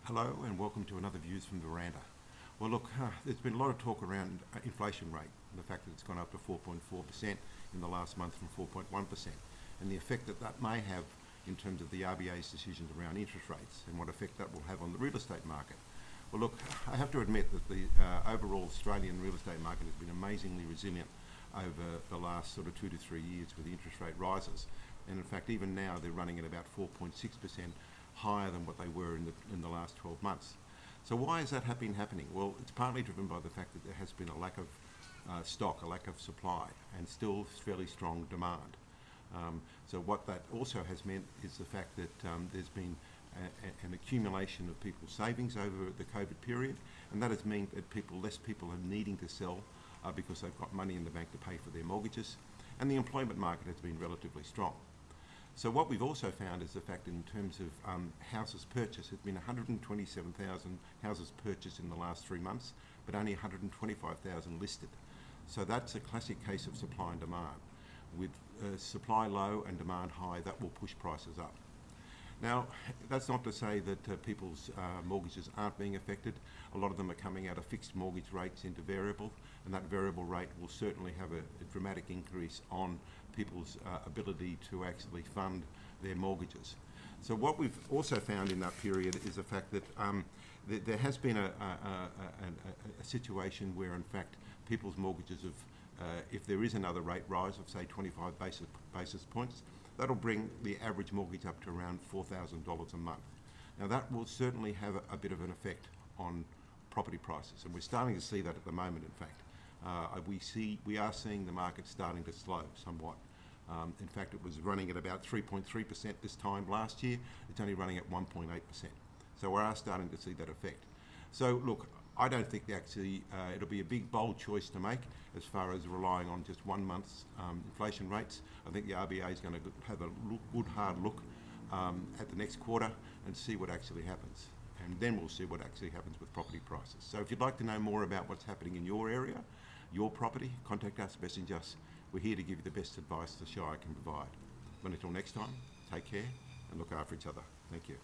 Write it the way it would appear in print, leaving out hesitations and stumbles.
Hello and welcome to another Views from Veranda. Well look, there's been a lot of talk around inflation rate and the fact that it's gone up to 4.4% in the last month from 4.1% and the effect that that may have in terms of the RBA's decisions around interest rates and what effect that will have on the real estate market. Well look, I have to admit that the overall Australian real estate market has been amazingly resilient over the last sort of 2 to 3 years with the interest rate rises, and in fact even now they're running at about 4.6% higher than what they were in the last 12 months. So why has that been happening? Well, it's partly driven by the fact that there has been a lack of stock, a lack of supply, and still fairly strong demand. So what that also has meant is the fact that there's been an accumulation of people's savings over the COVID period, and that has meant that less people are needing to sell because they've got money in the bank to pay for their mortgages, and the employment market has been relatively strong. So what we've also found is the fact in terms of houses purchased, there's been 127,000 houses purchased in the last 3 months, but only 125,000 listed. So that's a classic case of supply and demand. With supply low and demand high, that will push prices up. Now, that's not to say that people's mortgages aren't being affected. A lot of them are coming out of fixed mortgage rates into variable, and that variable rate will certainly have a dramatic increase on people's ability to actually fund their mortgages. So what we've also found in that period is the fact that there has been a situation where, in fact, people's mortgages have, if there is another rate rise of, say, 25 basis points, that'll bring the average mortgage up to around $4,000 a month. Now that will certainly have a bit of an effect on property prices, and we're starting to see that at the moment. In fact, we are seeing the market starting to slow somewhat. In fact, it was running at about 3.3% this time last year. It's only running at 1.8%. So we are starting to see that effect. So look, I don't think actually it'll be a big, bold choice to make as far as relying on just 1 month's inflation rates. I think the RBA is going to have a good, hard look at the next quarter and see what actually happens. And then we'll see what actually happens with property prices. So if you'd like to know more about what's happening in your area, your property, contact us, message us. We're here to give you the best advice the Shire can provide. But until next time, take care and look after each other. Thank you.